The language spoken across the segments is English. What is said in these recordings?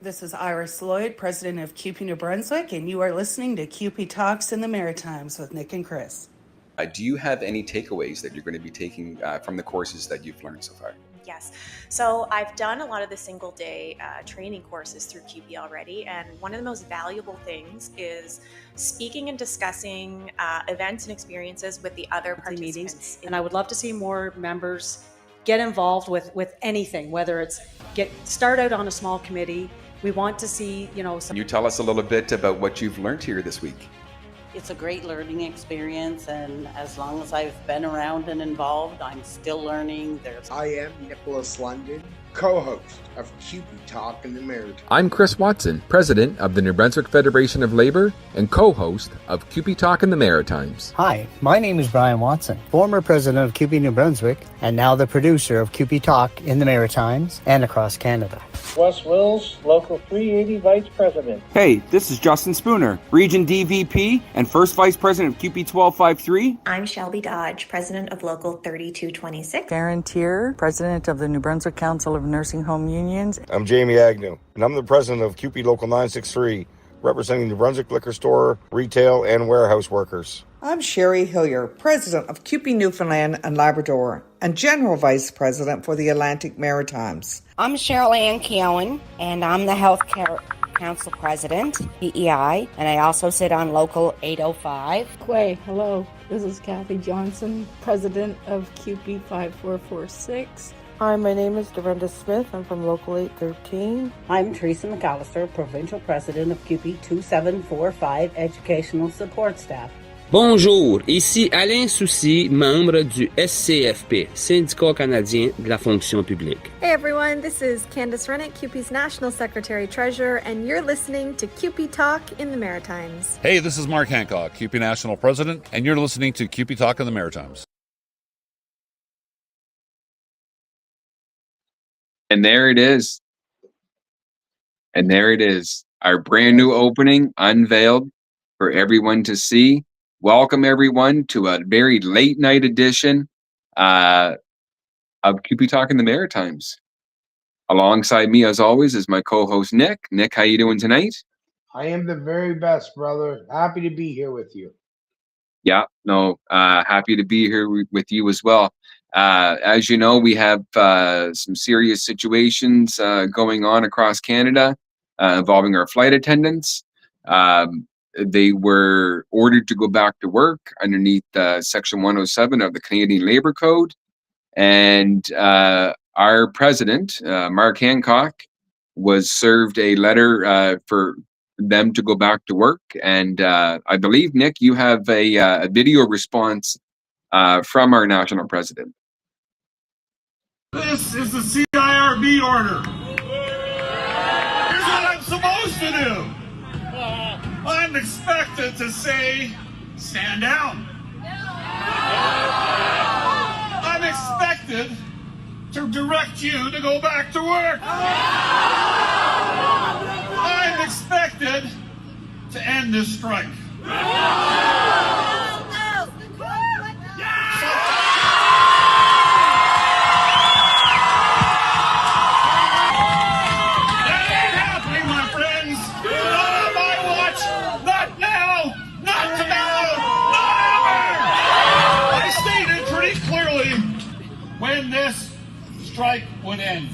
This is Iris Lloyd, president of CUPE New Brunswick, and you are listening to CUPE Talks in the Maritimes with Nick and Chris. Do you have any takeaways that you're going to be taking from the courses that you've learned so far? Yes. So I've done a lot of the single day training courses through CUPE already. And one of the most valuable things is speaking and discussing events and experiences with the other participants. And I would love to see more members get involved with anything, whether it's start out on a small committee. We want to see, Can you tell us a little bit about what you've learned here this week? It's a great learning experience, and as long as I've been around and involved, I'm still learning. I am Nicholas London, co-host of CUPE Talk in the Maritimes. I'm Chris Watson, president of the New Brunswick Federation of Labour and co-host of CUPE Talk in the Maritimes. Hi, my name is Brian Watson, former president of CUPE New Brunswick and now the producer of CUPE Talk in the Maritimes and across Canada. Wes Wills, Local 380 Vice President. Hey, this is Justin Spooner, Region DVP and First Vice President of CUPE 1253. I'm Shelby Dodge, President of Local 3226. Karen Tier, President of the New Brunswick Council of Nursing Home Unions. I'm Jamie Agnew, and I'm the President of CUPE Local 963, representing New Brunswick Liquor Store, retail, and warehouse workers. I'm Sherry Hillier, President of CUPE Newfoundland and Labrador and General Vice President for the Atlantic Maritimes. I'm Cheryl Ann Keown, and I'm the Healthcare Council President, PEI, and I also sit on Local 805. Quay, hello. This is Kathy Johnson, President of CUPE 5446. Hi, my name is Dorinda Smith. I'm from Local 813. I'm Teresa McAllister, Provincial President of CUPE 2745 Educational Support Staff. Bonjour, ici Alain Soucy, membre du SCFP, Syndicat canadien de la fonction publique. Hey everyone, this is Candace Rennick, CUPE's National Secretary Treasurer, and you're listening to CUPE Talk in the Maritimes. Hey, this is Mark Hancock, CUPE National President, and you're listening to CUPE Talk in the Maritimes. And there it is. And there it is. Our brand new opening unveiled for everyone to see. Welcome everyone to a very late night edition of CUPE Talk in the Maritimes. Alongside me, as always, is my co-host Nick. Nick, how you doing tonight? I am the very best, brother. Happy to be here with you. Yeah, no, happy to be here with you as well. As you know, we have some serious situations going on across Canada involving our flight attendants. They were ordered to go back to work underneath Section 107 of the Canadian Labour Code. And our president, Mark Hancock, was served a letter for them to go back to work. And I believe, Nick, you have a video response from our national president. This is the CIRB order. Here's what I'm supposed to do. I'm expected to say, stand down. I'm expected to direct you to go back to work. I'm expected to end this strike. When this strike would end.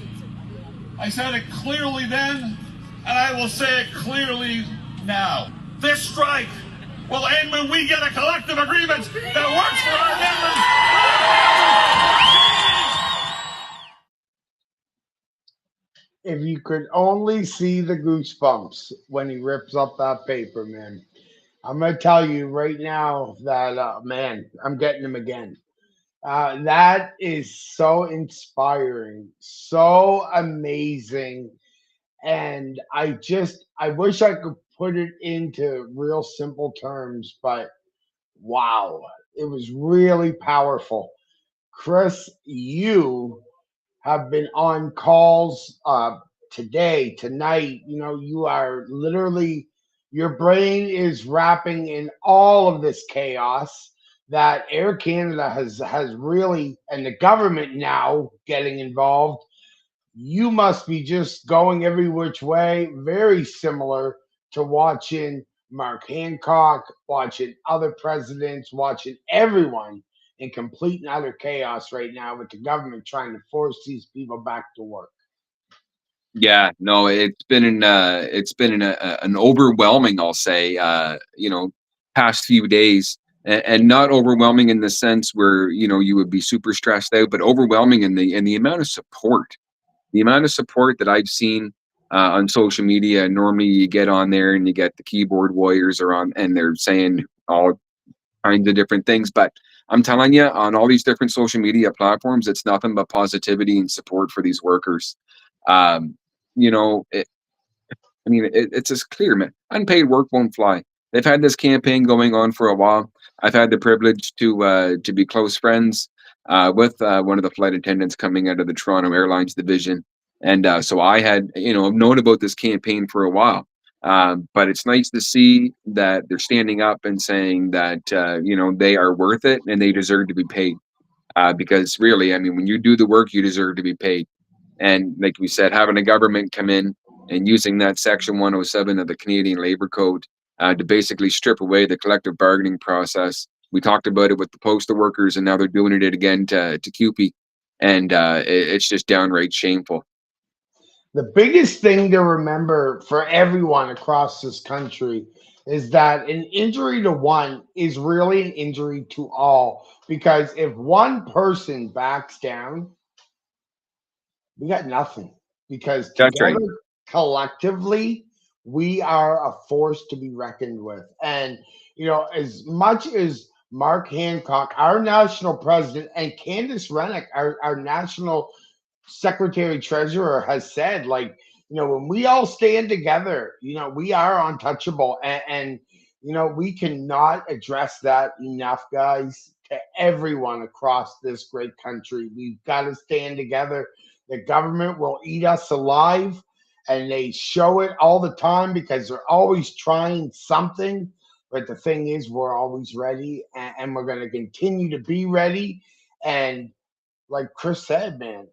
I said it clearly then, and I will say it clearly now. This strike will end when we get a collective agreement that works for our members. If you could only see the goosebumps when he rips up that paper, man. I'm going to tell you right now that, man, I'm getting him again. That is so inspiring, so amazing. And I wish I could put it into real simple terms, but wow, it was really powerful. Chris, you have been on calls today, tonight. You know, you are literally, your brain is wrapping in all of this chaos that Air Canada has really, and the government now getting involved, you must be just going every which way, very similar to watching Mark Hancock, watching other presidents, watching everyone in complete and utter chaos right now with the government trying to force these people back to work. Yeah, no, it's been an overwhelming, I'll say, past few days, and not overwhelming in the sense where you would be super stressed out, but overwhelming in the amount of support, that I've seen on social media. Normally, you get on there and you get the keyboard warriors are on, and they're saying all kinds of different things, but I'm telling you, on all these different social media platforms, it's nothing but positivity and support for these workers. Um, you know, it, it's just clear, man. Unpaid work won't fly. They've had this campaign going on for a while. I've had the privilege to be close friends with one of the flight attendants coming out of the Toronto Airlines division, and so I had known about this campaign for a while. But it's nice to see that they're standing up and saying that they are worth it and they deserve to be paid. Because really, I mean, when you do the work, you deserve to be paid. And like we said, having a government come in and using that Section 107 of the Canadian Labor Code to basically strip away the collective bargaining process. We talked about it with the postal workers, and now they're doing it again to CUPE, and it's just downright shameful. The biggest thing to remember for everyone across this country is that an injury to one is really an injury to all. Because if one person backs down, we got nothing. Because That's right. together, collectively, we are a force to be reckoned with. And, as much as Mark Hancock, our national president, and Candace Rennick, our national secretary treasurer, has said, like, when we all stand together, we are untouchable. And we cannot address that enough, guys, to everyone across this great country. We've got to stand together. The government will eat us alive, and they show it all the time because they're always trying something. But the thing is, we're always ready, and we're going to continue to be ready. And like Chris said, man,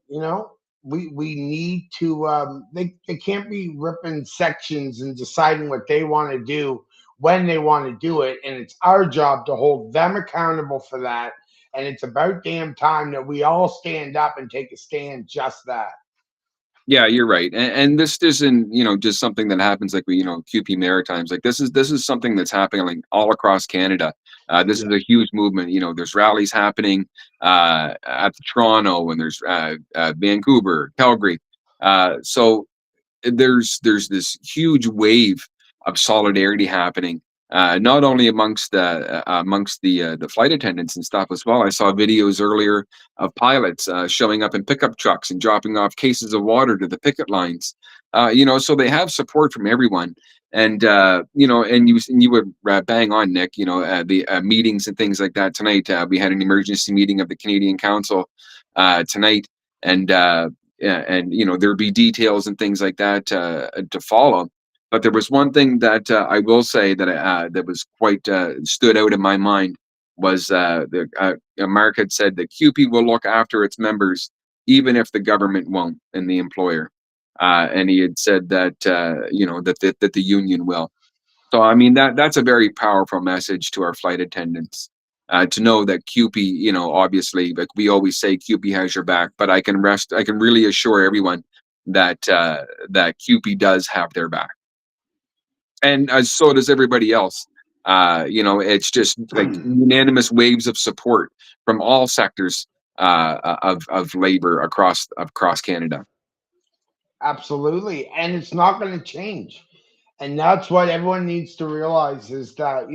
we need to they can't be ripping sections and deciding what they want to do when they want to do it. And it's our job to hold them accountable for that. And it's about damn time that we all stand up and take a stand just that. Yeah, you're right, and this isn't just something that happens like we CUPE Maritimes. Like this is something that's happening like all across Canada. This is a huge movement. There's rallies happening at Toronto, and there's Vancouver, Calgary. So there's this huge wave of solidarity happening, not only amongst the flight attendants and stuff as well. I saw videos earlier of pilots showing up in pickup trucks and dropping off cases of water to the picket lines. So they have support from everyone. And and you would bang on, Nick. The meetings and things like that tonight. We had an emergency meeting of the Canadian Council tonight, and and there'd be details and things like that to follow. But there was one thing that I will say that was quite stood out in my mind was Mark had said that CUPE will look after its members even if the government won't and the employer, and he had said that that the union will. So I mean that's a very powerful message to our flight attendants. To know that CUPE, obviously, like we always say, CUPE has your back, but I can really assure everyone that that CUPE does have their back, and so does everybody else. It's just like unanimous waves of support from all sectors of labor across Canada. Absolutely. And it's not going to change. And that's what everyone needs to realize is that,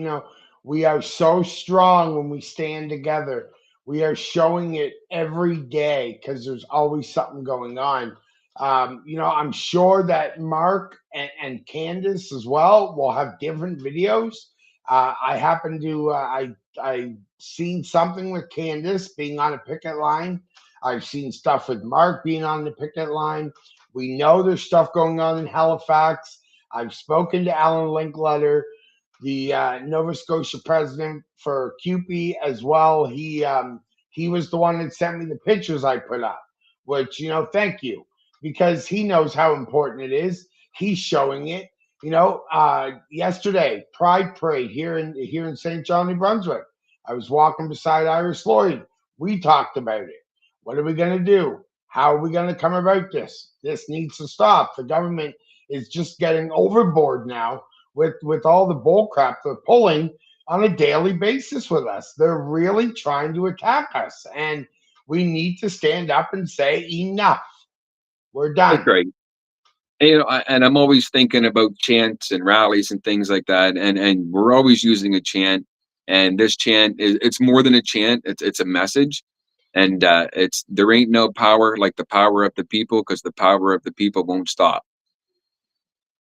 we are so strong when we stand together. We are showing it every day because there's always something going on. I'm sure that Mark and Candace as well will have different videos. I happen to, I seen something with Candace being on a picket line. I've seen stuff with Mark being on the picket line. We know there's stuff going on in Halifax. I've spoken to Alan Linkletter, the Nova Scotia president for CUPE as well. He was the one that sent me the pictures I put up, which, thank you. because he knows how important it is. He's showing it. Yesterday, Pride Parade here in St. John, New Brunswick. I was walking beside Iris Lloyd. We talked about it. What are we going to do? How are we going to come about this? This needs to stop. The government is just getting overboard now with all the bull crap they're pulling on a daily basis with us. They're really trying to attack us, and we need to stand up and say enough. We're That's done. right. And I'm always thinking about chants and rallies and things like that, and we're always using a chant. And this chant it's more than a chant; it's a message. And it's there ain't no power like the power of the people, because the power of the people won't stop.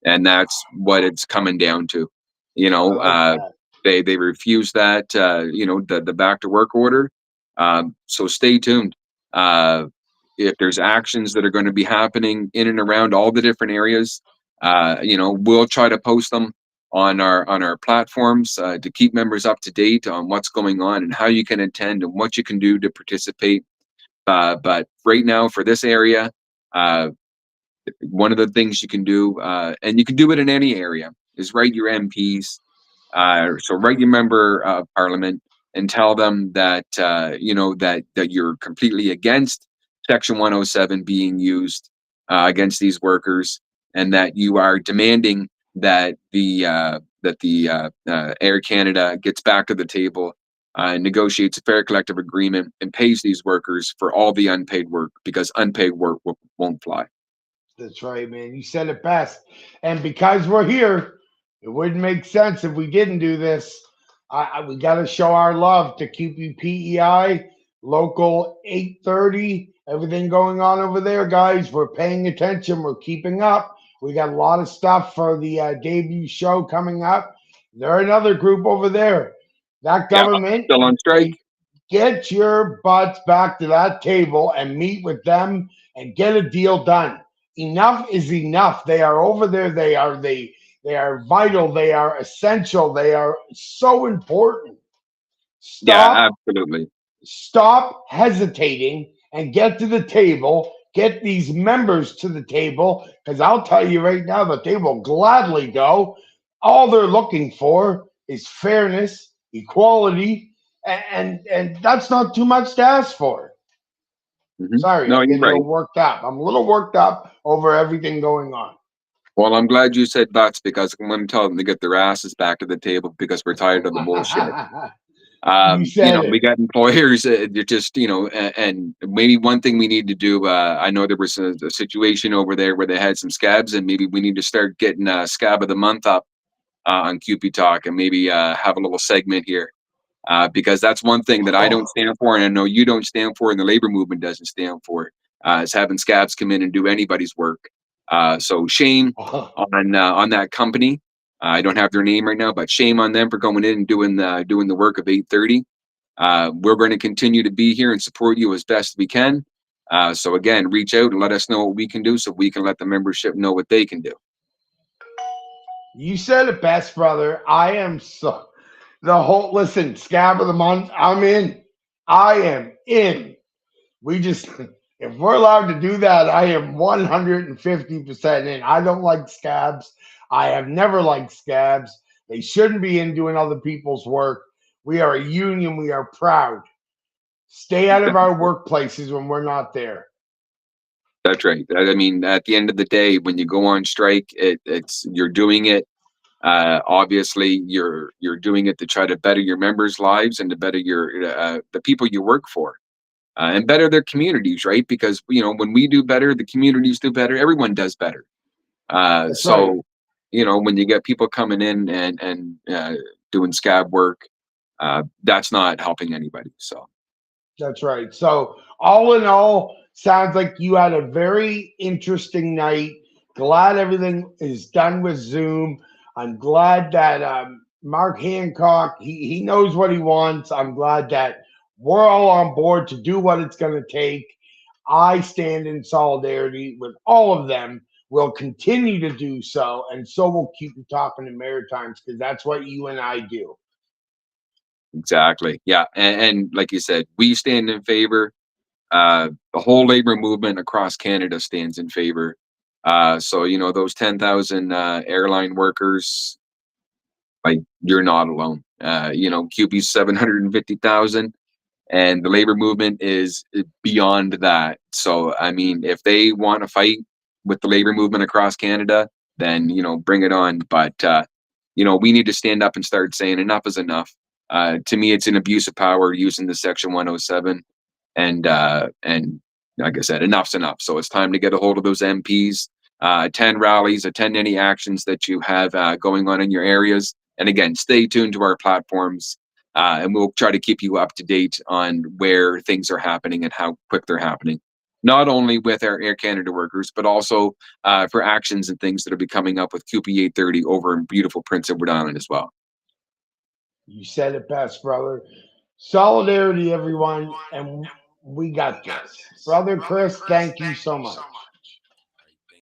And that's what it's coming down to. They refuse that. The back to work order. So stay tuned. If there's actions that are going to be happening in and around all the different areas, we'll try to post them on our platforms to keep members up to date on what's going on and how you can attend and what you can do to participate. But right now for this area, one of the things you can do, and you can do it in any area, is write your MPs. So write your member of parliament and tell them that that you're completely against Section 107 being used against these workers, and that you are demanding that the Air Canada gets back to the table, negotiates a fair collective agreement, and pays these workers for all the unpaid work, because unpaid work won't fly. That's right, man. You said it best. And because we're here, it wouldn't make sense if we didn't do this. We got to show our love to QPPEI, Local 830, everything going on over there, guys. We're paying attention. We're keeping up. We got a lot of stuff for the debut show coming up. They're another group over there. That government, still on strike. Get your butts back to that table and meet with them and get a deal done. Enough is enough. They are over there. They are vital. They are essential. They are so important. Yeah, absolutely. Stop hesitating and get to the table. Get these members to the table, because I'll tell you right now that they will gladly go. All they're looking for is fairness, equality, and that's not too much to ask for. Sorry, No, I'm you're getting a little right. worked up. I'm a little worked up over everything going on. Well, I'm glad you said butts, because I'm going to tell them to get their asses back to the table, because we're tired of the bullshit. You said it. We got employers. They're just, and maybe one thing we need to do. I know there was a situation over there where they had some scabs, and maybe we need to start getting a scab of the month up on CUPE Talk, and maybe have a little segment here. Because that's one thing that I don't stand for, and I know you don't stand for, and the labor movement doesn't stand for, is having scabs come in and do anybody's work. So shame on that company. I don't have their name right now, but shame on them for going in and doing the work of 830. We're going to continue to be here and support you as best we can. So again, reach out and let us know what we can do, so we can let the membership know what they can do. You said it best, brother. I am listen, scab of the month. I'm in. I am in. If we're allowed to do that, I am 150% in. I don't like scabs. I have never liked scabs. They shouldn't be in doing other people's work. We are a union. We are proud. Stay out of our workplaces when we're not there. That's right. I mean, at the end of the day, when you go on strike, you're doing it. Obviously, you're doing it to try to better your members' lives and to better the people you work for, and better their communities, right? Because when we do better, the communities do better. Everyone does better. So, right. When you get people coming in and doing scab work, that's not helping anybody. So. That's right. So all in all, sounds like you had a very interesting night. Glad everything is done with Zoom. I'm glad that Mark Hancock, he knows what he wants. I'm glad that we're all on board to do what it's going to take. I stand in solidarity with all of them. We'll continue to do so, and so we'll keep talking to Maritimes, because that's what you and I do. Exactly. Yeah. And like you said, we stand in favor. the whole labor movement across Canada stands in favor. So, those 10,000 airline workers, like, you're not alone. CUPE's 750,000, and the labor movement is beyond that. So, I mean, if they want to fight with the labor movement across Canada, then, bring it on. But, we need to stand up and start saying enough is enough. To me, it's an abuse of power using the Section 107. And like I said, enough's enough. So it's time to get a hold of those MPs, attend rallies, attend any actions that you have going on in your areas. And again, stay tuned to our platforms, and we'll try to keep you up to date on where things are happening and how quick they're happening. Not only with our Air Canada workers, but also for actions and things that will be coming up with CUPE 830 over in beautiful Prince Edward Island as well. You said it best, brother. Solidarity, everyone, and we got this. Brother Chris, thank you so much.